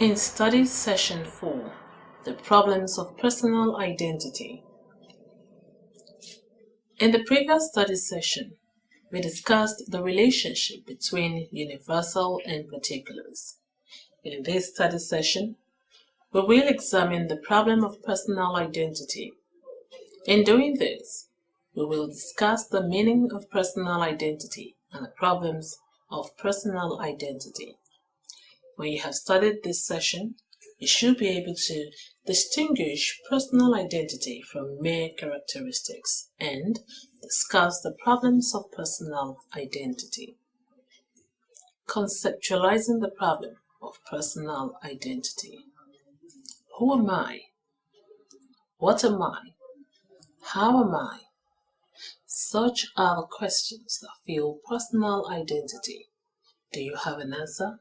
In Study Session 4, The Problems of Personal Identity. In the previous study session, we discussed the relationship between universal and particulars. In this study session, we will examine the problem of personal identity. In doing this, we will discuss the meaning of personal identity and the problems of personal identity. When you have studied this session, you should be able to distinguish personal identity from mere characteristics and discuss the problems of personal identity. Conceptualizing the problem of personal identity. Who am I? What am I? How am I? Such are the questions that fill personal identity. Do you have an answer?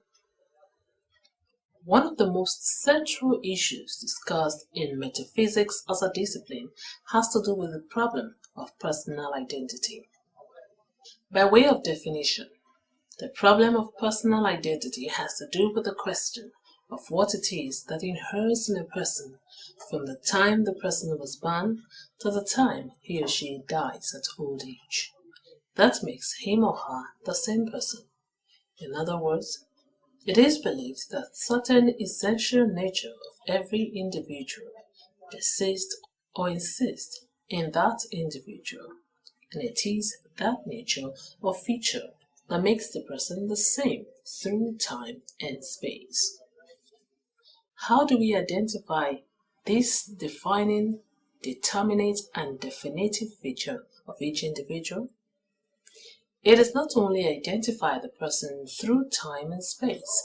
One of the most central issues discussed in metaphysics as a discipline has to do with the problem of personal identity. By way of definition, the problem of personal identity has to do with the question of what it is that inheres in a person from the time the person was born to the time he or she dies at old age. That makes him or her the same person. In other words, it is believed that certain essential nature of every individual persists or insists in that individual, and it is that nature or feature that makes the person the same through time and space. How do we identify this defining, determinate, and definitive feature of each individual? It does not only identify the person through time and space,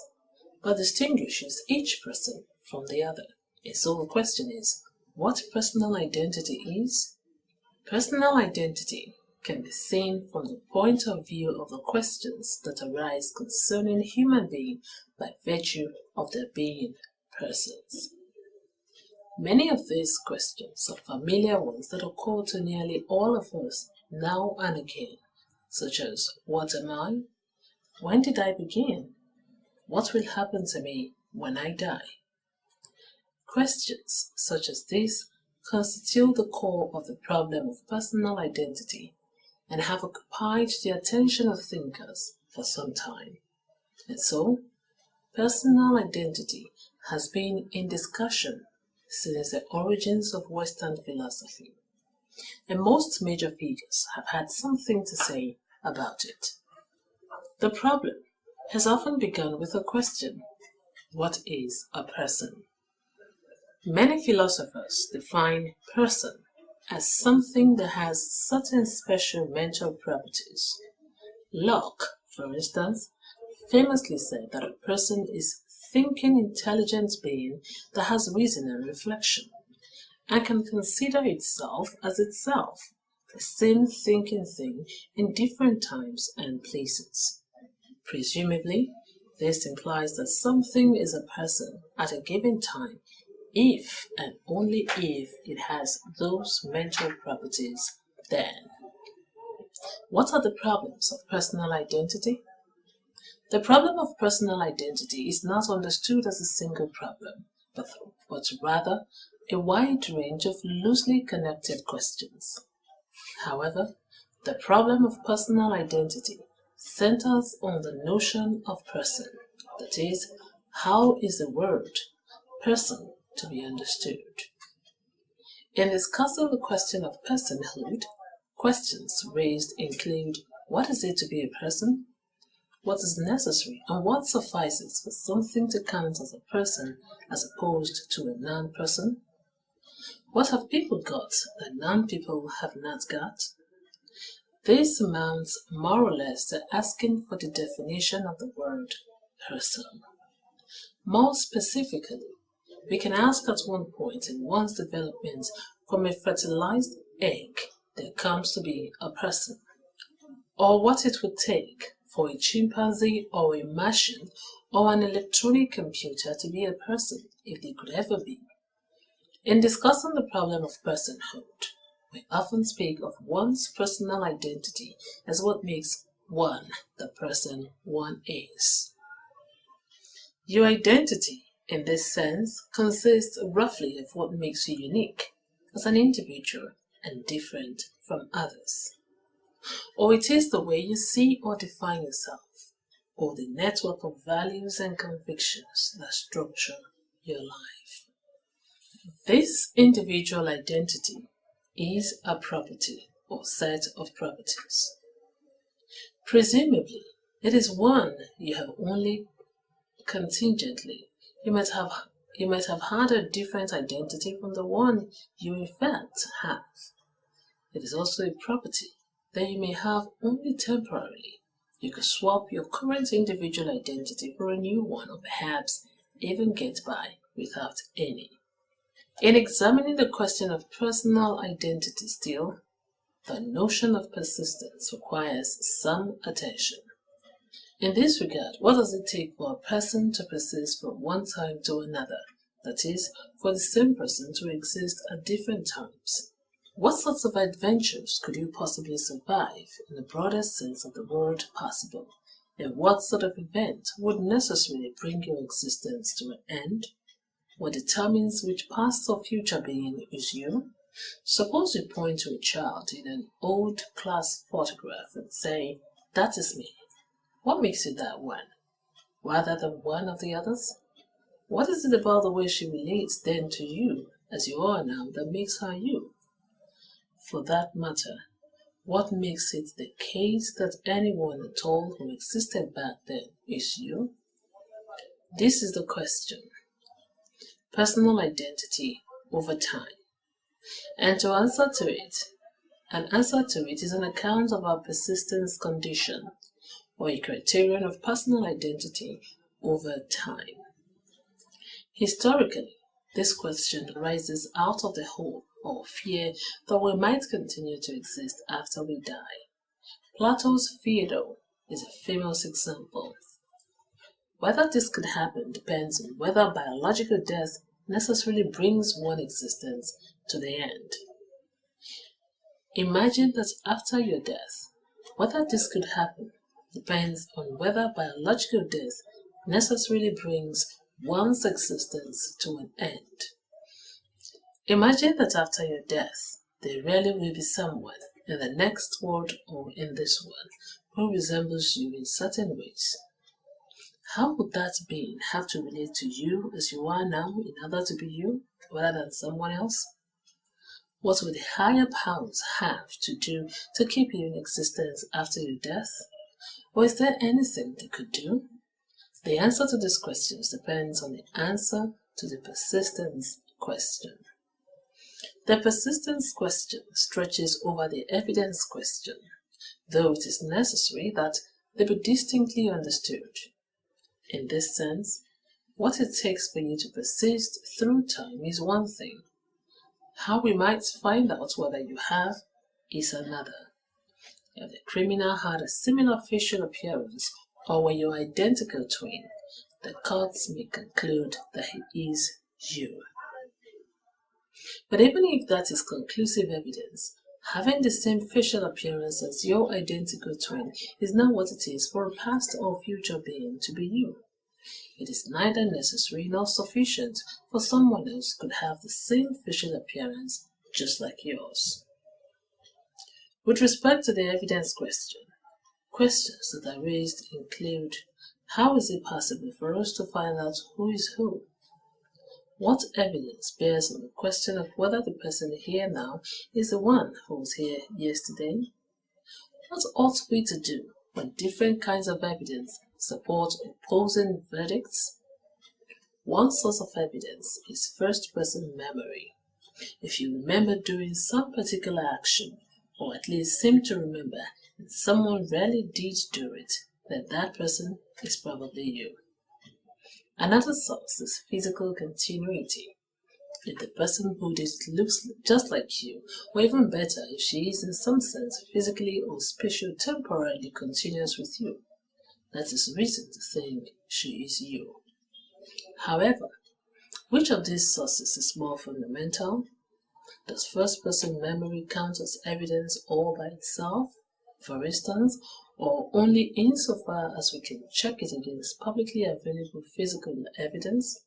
but distinguishes each person from the other. And so the question is, what personal identity is? Personal identity can be seen from the point of view of the questions that arise concerning human being by virtue of their being persons. Many of these questions are familiar ones that occur to nearly all of us now and again, such as, what am I? When did I begin? What will happen to me when I die? Questions such as these constitute the core of the problem of personal identity and have occupied the attention of thinkers for some time. And so, personal identity has been in discussion since the origins of Western philosophy, and most major figures have had something to say about it. The problem has often begun with a question: what is a person? Many philosophers define person as something that has certain special mental properties. Locke, for instance, famously said that a person is thinking, intelligent being that has reason and reflection, and can consider itself as itself, the same thinking thing in different times and places. Presumably, this implies that something is a person at a given time if and only if it has those mental properties then. What are the problems of personal identity? The problem of personal identity is not understood as a single problem, but rather a wide range of loosely connected questions. However, the problem of personal identity centers on the notion of person, that is, how is the word person to be understood. In discussing the question of personhood, questions raised include: what is it to be a person? What is necessary and what suffices for something to count as a person as opposed to a non-person? What have people got that non-people have not got? This amounts more or less to asking for the definition of the word person. More specifically, we can ask at one point in one's development from a fertilized egg there comes to be a person, or what it would take for a chimpanzee or a Martian or an electronic computer to be a person, if they could ever be. In discussing the problem of personhood, we often speak of one's personal identity as what makes one the person one is. Your identity in this sense, consists roughly of what makes you unique as an individual and different from others. Or it is the way you see or define yourself, or the network of values and convictions that structure your life. This individual identity is a property or set of properties. Presumably, it is one you have only contingently. You might have had a different identity from the one you in fact have. It is also a property that you may have only temporarily. You could swap your current individual identity for a new one, or perhaps even get by without any. In examining the question of personal identity still, the notion of persistence requires some attention. In this regard, what does it take for a person to persist from one time to another? That is, for the same person to exist at different times. What sorts of adventures could you possibly survive in the broadest sense of the word possible? And what sort of event would necessarily bring your existence to an end? What determines which past or future being is you? Suppose you point to a child in an old class photograph and say, "That is me." What makes you that one, rather than one of the others? What is it about the way she relates then to you, as you are now, that makes her you? For that matter, what makes it the case that anyone at all who existed back then is you? This is the question. Personal identity over time. And an answer to it is an account of our persistence condition, or a criterion of personal identity over time. Historically, this question arises out of the hope or fear that we might continue to exist after we die. Plato's Phaedo is a famous example. Whether this could happen depends on whether biological death necessarily brings one existence to the end. Imagine that after your death, whether this could happen depends on whether biological death necessarily brings one's existence to an end. Imagine that after your death, there really will be someone in the next world or in this one who resembles you in certain ways. How would that being have to relate to you as you are now in order to be you, rather than someone else? What would the higher powers have to do to keep you in existence after your death? Or is there anything they could do? The answer to these questions depends on the answer to the persistence question. The persistence question stretches over the evidence question, though it is necessary that they be distinctly understood. In this sense, what it takes for you to persist through time is one thing. How we might find out whether you have is another. If the criminal had a similar facial appearance or were your identical twin, the courts may conclude that he is you. But even if that is conclusive evidence, having the same facial appearance as your identical twin is not what it is for a past or future being to be you. It is neither necessary nor sufficient for someone else could have the same facial appearance just like yours. With respect to the evidence question, questions that are raised include: how is it possible for us to find out who is who? What evidence bears on the question of whether the person here now is the one who was here yesterday? What ought we to do when different kinds of evidence support opposing verdicts? One source of evidence is first-person memory. If you remember doing some particular action, or at least seem to remember that someone really did do it, then that person is probably you. Another source is physical continuity. If the person who did it looks just like you, or even better, if she is in some sense physically or spatio-temporally continuous with you, that is reason to think she is you. However, which of these sources is more fundamental? Does first-person memory count as evidence all by itself, for instance, or only insofar as we can check it against publicly available physical evidence?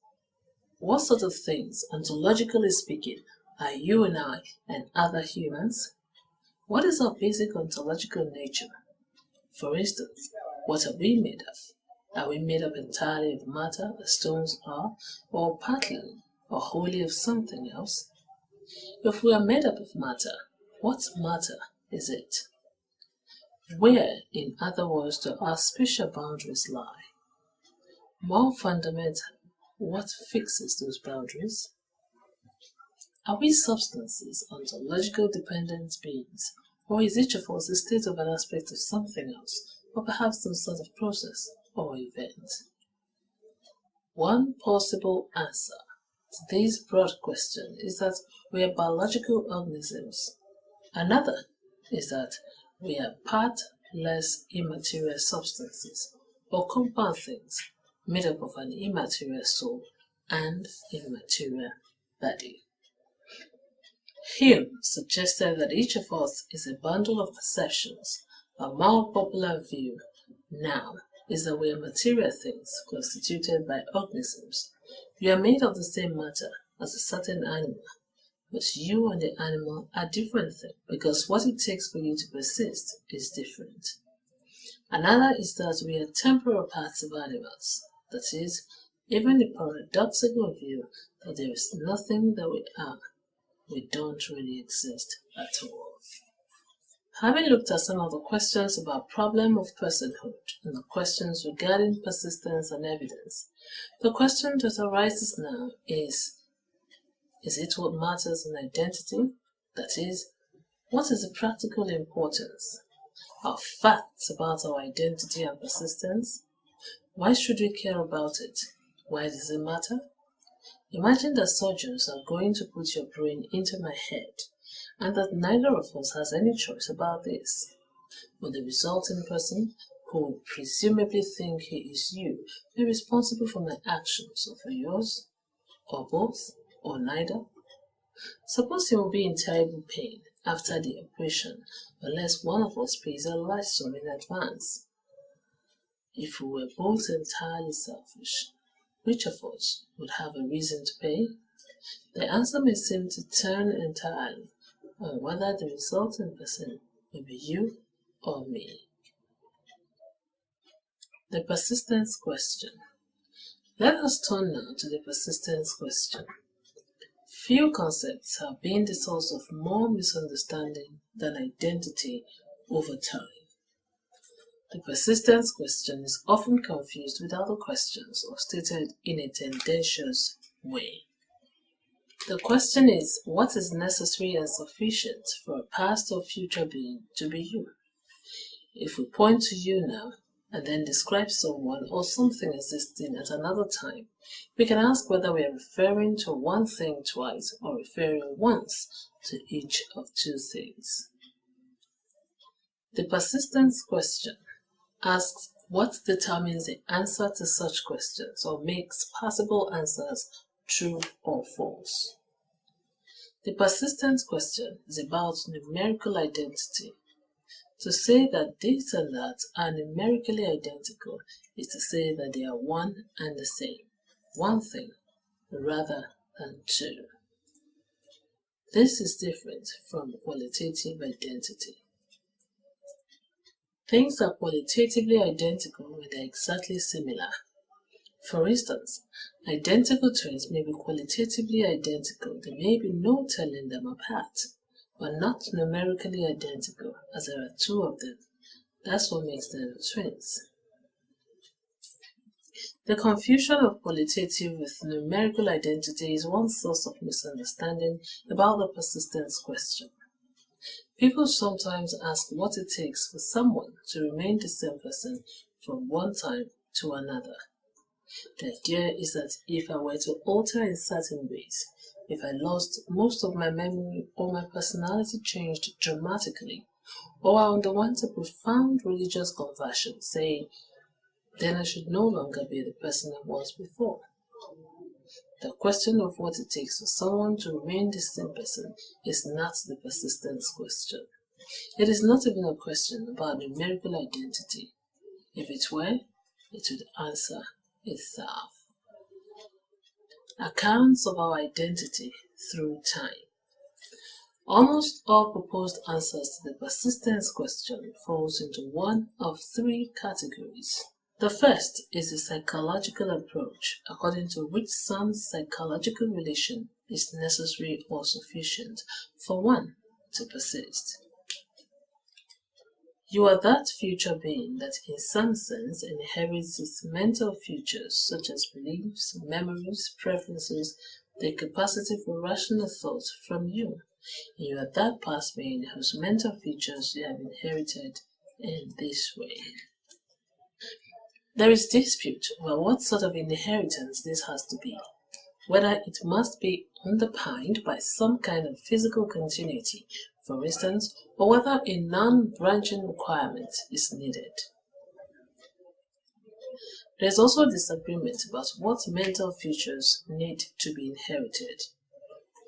What sort of things, ontologically speaking, are you and I and other humans? What is our basic ontological nature? For instance, what are we made of? Are we made up entirely of matter, as stones are, or partly, or wholly of something else? If we are made up of matter, what matter is it? Where, in other words, do our spatial boundaries lie? More fundamental, what fixes those boundaries? Are we substances, ontological dependent beings, or is each of us a state of an aspect of something else, or perhaps some sort of process or event? One possible answer to this broad question is that we are biological organisms. Another is that we are part less immaterial substances, or compound things, made up of an immaterial soul and immaterial body. Hume suggested that each of us is a bundle of perceptions. A more popular view now is that we are material things constituted by organisms. You are made of the same matter as a certain animal, but you and the animal are different things because what it takes for you to persist is different. Another is that we are temporal parts of animals. That is, even the paradoxical view that there is nothing that we are, we don't really exist at all. Having looked at some of the questions about problem of personhood and the questions regarding persistence and evidence, the question that arises now is it what matters in identity? That is, what is the practical importance of facts about our identity and persistence? Why should we care about it? Why does it matter? Imagine that surgeons are going to put your brain into my head, and that neither of us has any choice about this. Will the resulting person, who would presumably think he is you, be responsible for my actions or for yours? Or both? Or neither? Suppose he will be in terrible pain after the operation unless one of us pays a large sum in advance. If we were both entirely selfish, which of us would have a reason to pay? The answer may seem to turn entirely on whether the resulting person will be you or me. The persistence question. Let us turn now to the persistence question. Few concepts have been the source of more misunderstanding than identity over time. The persistence question is often confused with other questions or stated in a tendentious way. The question is, what is necessary and sufficient for a past or future being to be you? If we point to you now and then describe someone or something existing at another time, we can ask whether we are referring to one thing twice or referring once to each of two things. The persistence question asks what determines the answer to such questions or makes possible answers true or false. The persistence question is about numerical identity. To say that this and that are numerically identical is to say that they are one and the same, one thing, rather than two. This is different from qualitative identity. Things are qualitatively identical when they are exactly similar. For instance, identical twins may be qualitatively identical. There may be no telling them apart, but not numerically identical, as there are two of them. That's what makes them twins. The confusion of qualitative with numerical identity is one source of misunderstanding about the persistence question. People sometimes ask what it takes for someone to remain the same person from one time to another. The idea is that if I were to alter in certain ways, if I lost most of my memory or my personality changed dramatically, or I underwent a profound religious conversion, say, then I should no longer be the person I was before. The question of what it takes for someone to remain the same person is not the persistence question. It is not even a question about numerical identity. If it were, it would answer itself. Accounts of our identity through time. Almost all proposed answers to the persistence question falls into one of three categories. The first is the psychological approach, according to which some psychological relation is necessary or sufficient for one to persist. You are that future being that in some sense inherits its mental features such as beliefs, memories, preferences, the capacity for rational thought from you. You are that past being whose mental features you have inherited in this way. There is dispute about what sort of inheritance this has to be, whether it must be underpinned by some kind of physical continuity, for instance, or whether a non-branching requirement is needed. There is also disagreement about what mental features need to be inherited.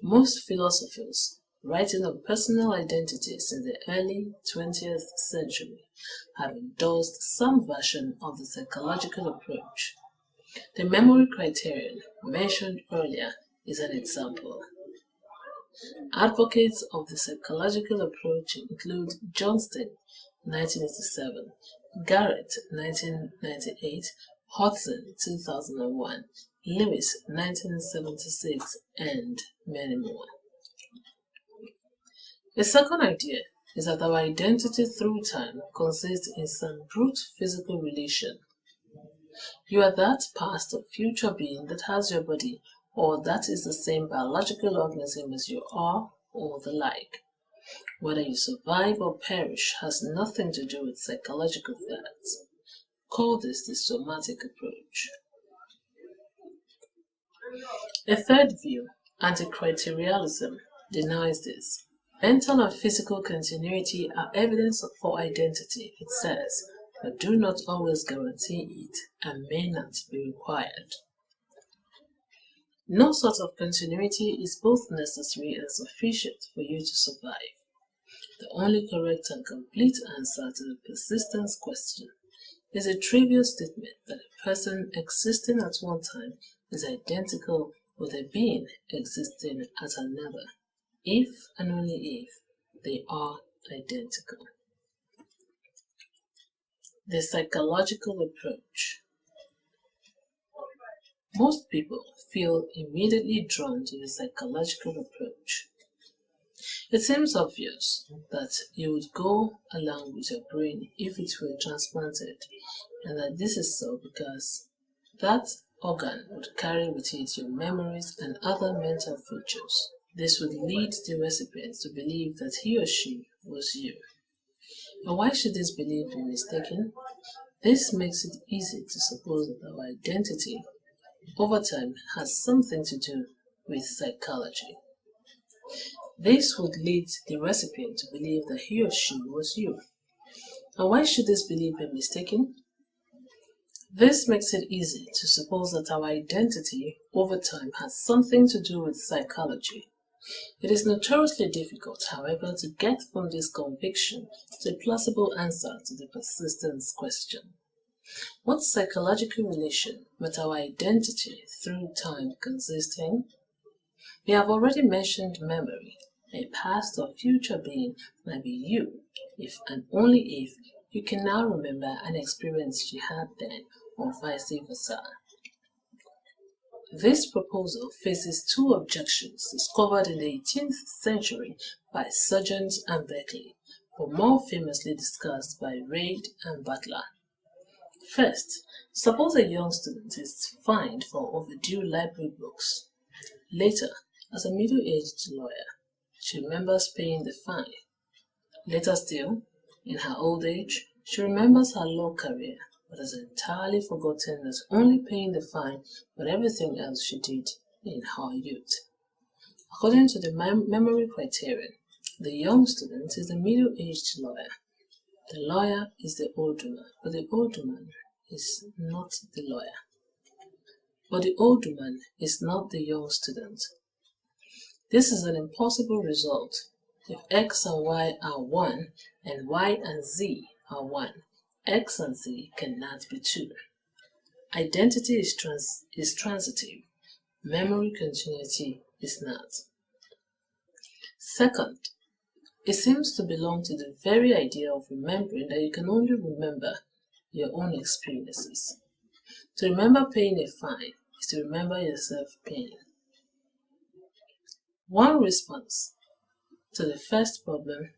Most philosophers, writing on personal identities in the early 20th century, have endorsed some version of the psychological approach. The memory criterion mentioned earlier is an example. Advocates of the psychological approach include Johnston, 1987, Garrett, 1998, Hodson, 2001, Lewis, 1976, and many more. The second idea is that our identity through time consists in some brute physical relation. You are that past or future being that has your body, or that is the same biological organism as you are, or the like. Whether you survive or perish has nothing to do with psychological facts. Call this the somatic approach. A third view, anti-criterialism, denies this. Mental and physical continuity are evidence for identity, it says, but do not always guarantee it and may not be required. No sort of continuity is both necessary and sufficient for you to survive. The only correct and complete answer to the persistence question is a trivial statement that a person existing at one time is identical with a being existing at another, if and only if they are identical. The psychological approach. Most people feel immediately drawn to the psychological approach. It seems obvious that you would go along with your brain if it were transplanted, and that this is so because that organ would carry with it your memories and other mental features. This would lead the recipient to believe that he or she was you. And why should this belief be mistaken? This makes it easy to suppose that our identity over time has something to do with psychology. This would lead the recipient to believe that he or she was you. And why should this belief be mistaken? This makes it easy to suppose that our identity over time has something to do with psychology. It is notoriously difficult, however, to get from this conviction to a plausible answer to the persistence question. What psychological relation might our identity through time consist in? We have already mentioned memory. A past or future being might be you, if and only if you can now remember an experience you had then, or vice versa. This proposal faces two objections discovered in the 18th century by Sargent and Berkeley, but more famously discussed by Reid and Butler. First, suppose a young student is fined for overdue library books. Later, as a middle-aged lawyer, she remembers paying the fine. Later still, in her old age, she remembers her law career, but has entirely forgotten not only paying the fine, but everything else she did in her youth. According to the memory criterion, the young student is the middle-aged lawyer. The lawyer is the older man, but the older man is not the lawyer. But the older man is not the young student. This is an impossible result. If x and y are 1 and y and z are 1, x and z cannot be 2. Identity is transitive. memory continuity is not. Second, it seems to belong to the very idea of remembering that you can only remember your own experiences. To remember paying a fine is to remember yourself paying. One response to the first problem: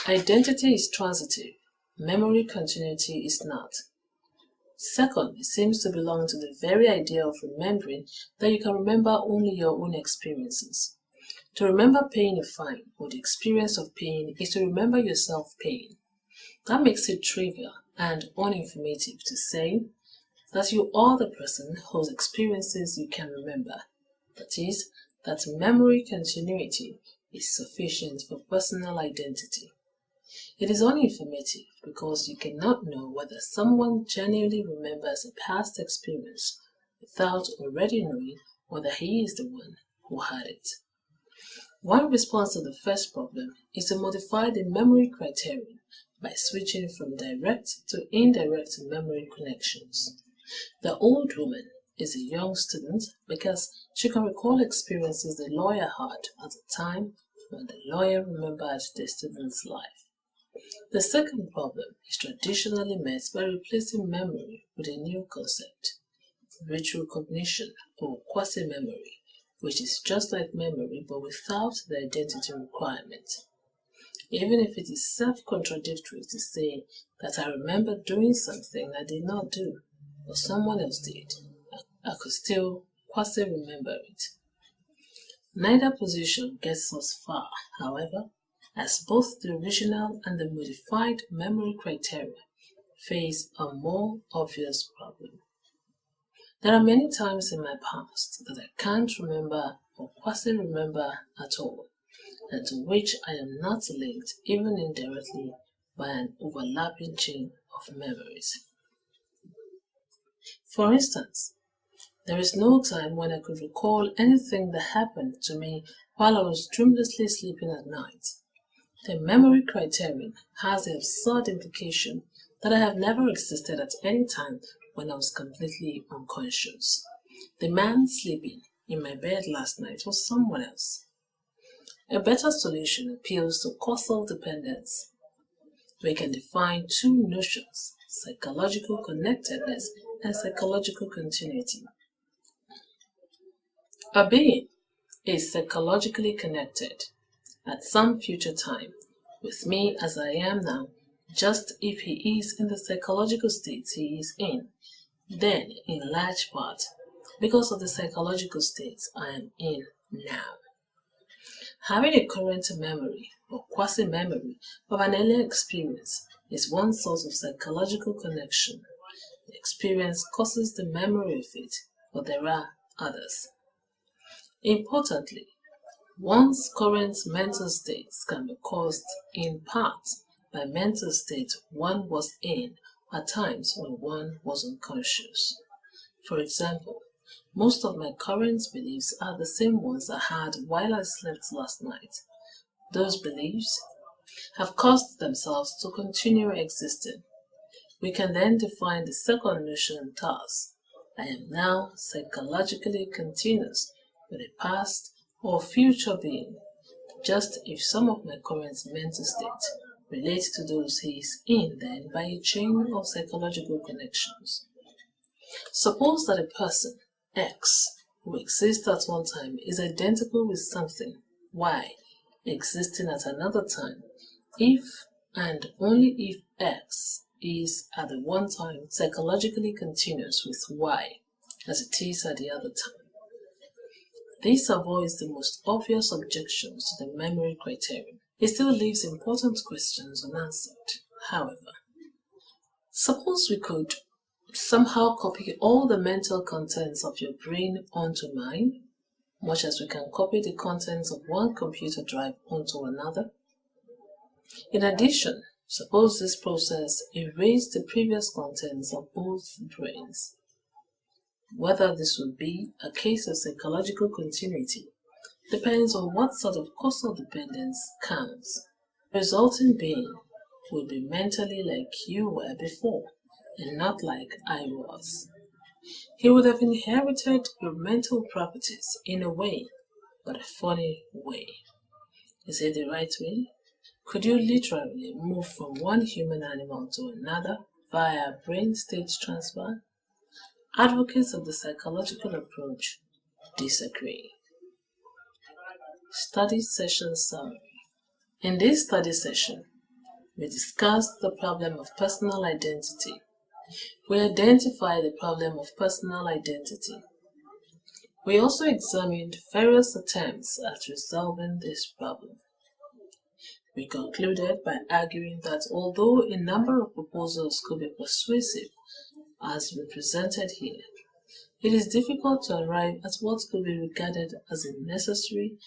identity is transitive, memory continuity is not. Second, it seems to belong to the very idea of remembering that you can remember only your own experiences. To remember paying a fine or the experience of paying is to remember yourself paying. That makes it trivial and uninformative to say that you are the person whose experiences you can remember. That is, that memory continuity is sufficient for personal identity. It is uninformative because you cannot know whether someone genuinely remembers a past experience without already knowing whether he is the one who had it. One response to the first problem is to modify the memory criterion by switching from direct to indirect memory connections. The old woman is a young student because she can recall experiences the lawyer had at a time when the lawyer remembered the student's life. The second problem is traditionally met by replacing memory with a new concept, retrocognition or quasi-memory, which is just like memory but without the identity requirement. Even if it is self-contradictory to say that I remember doing something I did not do, or someone else did, I could still quasi-remember it. Neither position gets us far, however, as both the original and the modified memory criteria face a more obvious problem. There are many times in my past that I can't remember or quasi-remember at all, and to which I am not linked even indirectly by an overlapping chain of memories. For instance, there is no time when I could recall anything that happened to me while I was dreamlessly sleeping at night. The memory criterion has the absurd implication that I have never existed at any time when I was completely unconscious. The man sleeping in my bed last night was someone else. A better solution appeals to causal dependence. We can define two notions, psychological connectedness and psychological continuity. A being is psychologically connected at some future time with me as I am now, just if he is in the psychological state he is in, then in large part because of the psychological state I am in now. Having a current memory or quasi-memory of an earlier experience is one source of psychological connection. The experience causes the memory of it, but there are others. Importantly, one's current mental states can be caused in part by mental state one was in at times when one was unconscious. For example, most of my current beliefs are the same ones I had while I slept last night. Those beliefs have caused themselves to continue existing. We can then define the second notion thus: I am now psychologically continuous with a past or future being, just if some of my current mental state relates to those he is in then by a chain of psychological connections. Suppose that a person, X, who exists at one time is identical with something, Y, existing at another time, if and only if X is at the one time psychologically continuous with Y, as it is at the other time. This avoids the most obvious objections to the memory criterion. It still leaves important questions unanswered, however. Suppose we could somehow copy all the mental contents of your brain onto mine, much as we can copy the contents of one computer drive onto another. In addition, suppose this process erased the previous contents of both brains. Whether this would be a case of psychological continuity depends on what sort of causal dependence counts. The resulting being will be mentally like you were before, and not like I was. He would have inherited your mental properties in a way, but a funny way. Is it the right way? Could you literally move from one human animal to another via brain state transfer? Advocates of the psychological approach disagree. Study session summary. In this study session, we discussed the problem of personal identity. We identified the problem of personal identity. We also examined various attempts at resolving this problem. We concluded by arguing that although a number of proposals could be persuasive, as represented here, it is difficult to arrive at what could be regarded as a necessary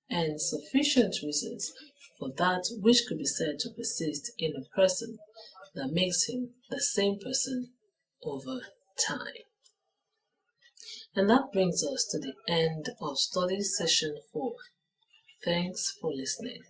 and sufficient reasons for that which could be said to persist in a person that makes him the same person over time. And that brings us to the end of study session 4. Thanks for listening.